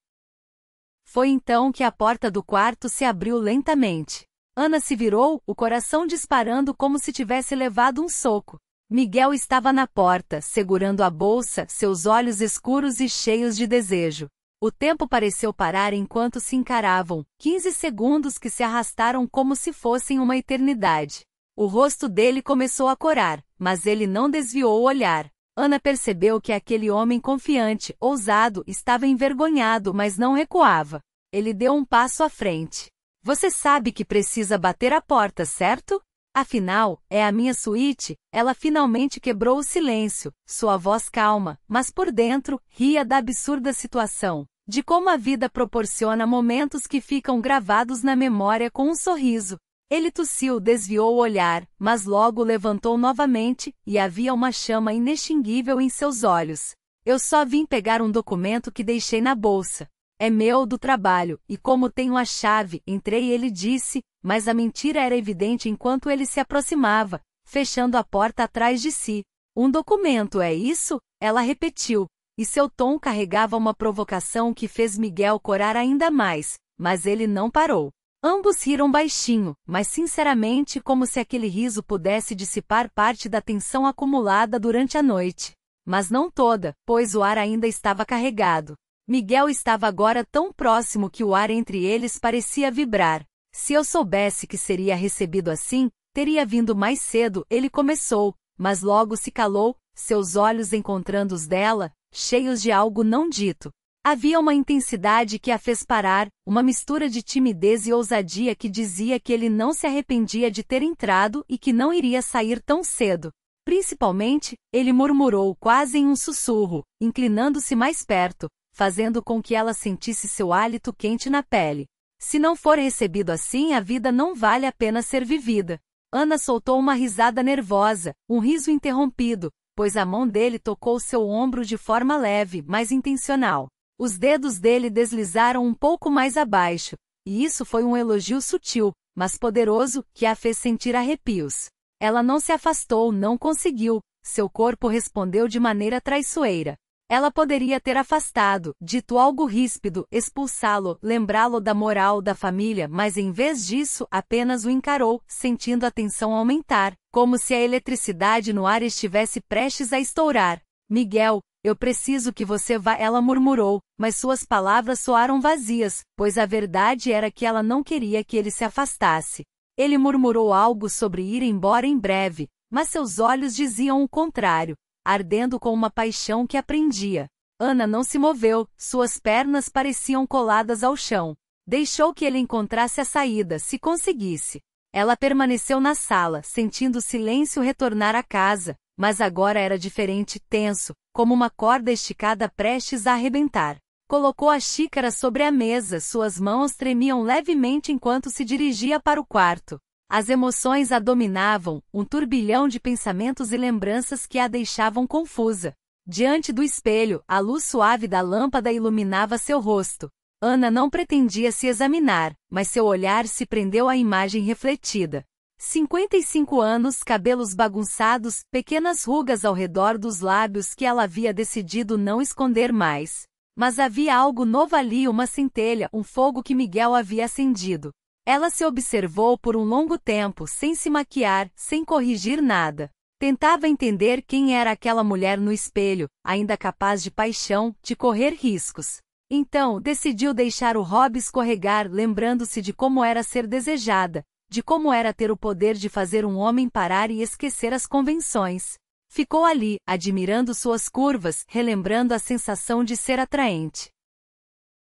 Foi então que a porta do quarto se abriu lentamente. Ana se virou, o coração disparando como se tivesse levado um soco. Miguel estava na porta, segurando a bolsa, seus olhos escuros e cheios de desejo. O tempo pareceu parar enquanto se encaravam, 15 segundos que se arrastaram como se fossem uma eternidade. O rosto dele começou a corar, mas ele não desviou o olhar. Ana percebeu que aquele homem confiante, ousado, estava envergonhado, mas não recuava. Ele deu um passo à frente. Você sabe que precisa bater a porta, certo? Afinal, é a minha suíte. Ela finalmente quebrou o silêncio, sua voz calma, mas por dentro, ria da absurda situação, de como a vida proporciona momentos que ficam gravados na memória com um sorriso. Ele tossiu, desviou o olhar, mas logo levantou novamente, e havia uma chama inextinguível em seus olhos. Eu só vim pegar um documento que deixei na bolsa. É meu, do trabalho, e como tenho a chave, entrei, ele disse, mas a mentira era evidente enquanto ele se aproximava, fechando a porta atrás de si. Um documento, é isso? Ela repetiu, e seu tom carregava uma provocação que fez Miguel corar ainda mais, mas ele não parou. Ambos riram baixinho, mas sinceramente como se aquele riso pudesse dissipar parte da tensão acumulada durante a noite. Mas não toda, pois o ar ainda estava carregado. Miguel estava agora tão próximo que o ar entre eles parecia vibrar. Se eu soubesse que seria recebido assim, teria vindo mais cedo, ele começou, mas logo se calou, seus olhos encontrando os dela, cheios de algo não dito. Havia uma intensidade que a fez parar, uma mistura de timidez e ousadia que dizia que ele não se arrependia de ter entrado e que não iria sair tão cedo. Principalmente, ele murmurou quase em um sussurro, inclinando-se mais perto, fazendo com que ela sentisse seu hálito quente na pele. Se não for recebido assim, a vida não vale a pena ser vivida. Ana soltou uma risada nervosa, um riso interrompido, pois a mão dele tocou seu ombro de forma leve, mas intencional. Os dedos dele deslizaram um pouco mais abaixo, e isso foi um elogio sutil, mas poderoso, que a fez sentir arrepios. Ela não se afastou, não conseguiu, seu corpo respondeu de maneira traiçoeira. Ela poderia ter afastado, dito algo ríspido, expulsá-lo, lembrá-lo da moral da família, mas em vez disso, apenas o encarou, sentindo a tensão aumentar, como se a eletricidade no ar estivesse prestes a estourar. Miguel, eu preciso que você vá, ela murmurou, mas suas palavras soaram vazias, pois a verdade era que ela não queria que ele se afastasse. Ele murmurou algo sobre ir embora em breve, mas seus olhos diziam o contrário, ardendo com uma paixão que a prendia. Ana não se moveu, suas pernas pareciam coladas ao chão. Deixou que ele encontrasse a saída, se conseguisse. Ela permaneceu na sala, sentindo o silêncio retornar à casa, mas agora era diferente, tenso, como uma corda esticada prestes a arrebentar. Colocou a xícara sobre a mesa, suas mãos tremiam levemente enquanto se dirigia para o quarto. As emoções a dominavam, um turbilhão de pensamentos e lembranças que a deixavam confusa. Diante do espelho, a luz suave da lâmpada iluminava seu rosto. Ana não pretendia se examinar, mas seu olhar se prendeu à imagem refletida. 55 anos, cabelos bagunçados, pequenas rugas ao redor dos lábios que ela havia decidido não esconder mais. Mas havia algo novo ali, uma centelha, um fogo que Miguel havia acendido. Ela se observou por um longo tempo, sem se maquiar, sem corrigir nada. Tentava entender quem era aquela mulher no espelho, ainda capaz de paixão, de correr riscos. Então, decidiu deixar o hobby escorregar, lembrando-se de como era ser desejada, de como era ter o poder de fazer um homem parar e esquecer as convenções. Ficou ali, admirando suas curvas, relembrando a sensação de ser atraente.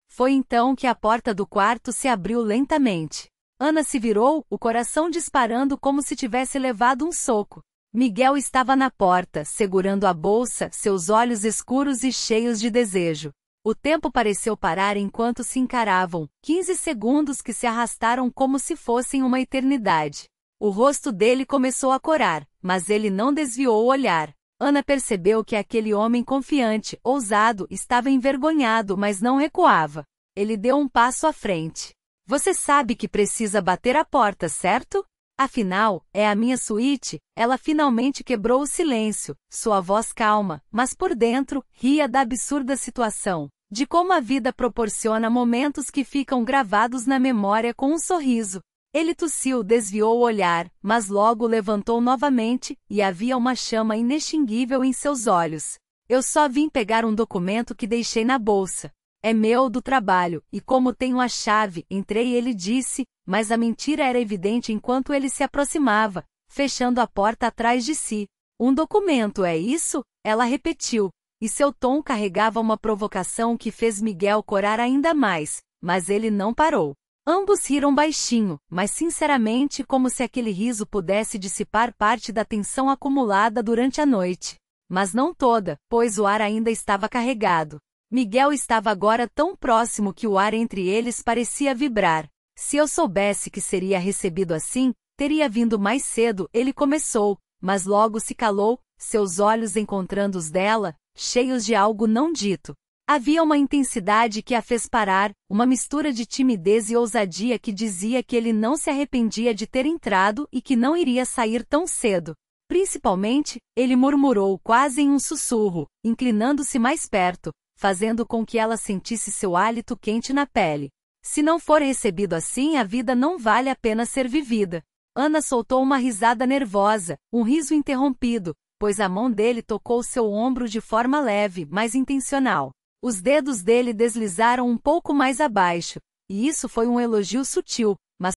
Foi então que a porta do quarto se abriu lentamente. Ana se virou, o coração disparando como se tivesse levado um soco. Miguel estava na porta, segurando a bolsa, seus olhos escuros e cheios de desejo. O tempo pareceu parar enquanto se encaravam, 15 segundos que se arrastaram como se fossem uma eternidade. O rosto dele começou a corar, mas ele não desviou o olhar. Ana percebeu que aquele homem confiante, ousado, estava envergonhado, mas não recuava. Ele deu um passo à frente. Você sabe que precisa bater a porta, certo? Afinal, é a minha suíte. Ela finalmente quebrou o silêncio, sua voz calma, mas por dentro, ria da absurda situação, de como a vida proporciona momentos que ficam gravados na memória com um sorriso. Ele tossiu, desviou o olhar, mas logo levantou novamente, e havia uma chama inextinguível em seus olhos. Eu só vim pegar um documento que deixei na bolsa. É meu, do trabalho, e como tenho a chave, entrei, ele disse, mas a mentira era evidente enquanto ele se aproximava, fechando a porta atrás de si. Um documento, é isso? Ela repetiu, e seu tom carregava uma provocação que fez Miguel corar ainda mais, mas ele não parou. Ambos riram baixinho, mas sinceramente como se aquele riso pudesse dissipar parte da tensão acumulada durante a noite. Mas não toda, pois o ar ainda estava carregado. Miguel estava agora tão próximo que o ar entre eles parecia vibrar. Se eu soubesse que seria recebido assim, teria vindo mais cedo, ele começou, mas logo se calou, seus olhos encontrando os dela, cheios de algo não dito. Havia uma intensidade que a fez parar, uma mistura de timidez e ousadia que dizia que ele não se arrependia de ter entrado e que não iria sair tão cedo. Principalmente, ele murmurou quase em um sussurro, inclinando-se mais perto, fazendo com que ela sentisse seu hálito quente na pele. Se não for recebido assim, a vida não vale a pena ser vivida. Ana soltou uma risada nervosa, um riso interrompido, pois a mão dele tocou seu ombro de forma leve, mas intencional. Os dedos dele deslizaram um pouco mais abaixo, e isso foi um elogio sutil,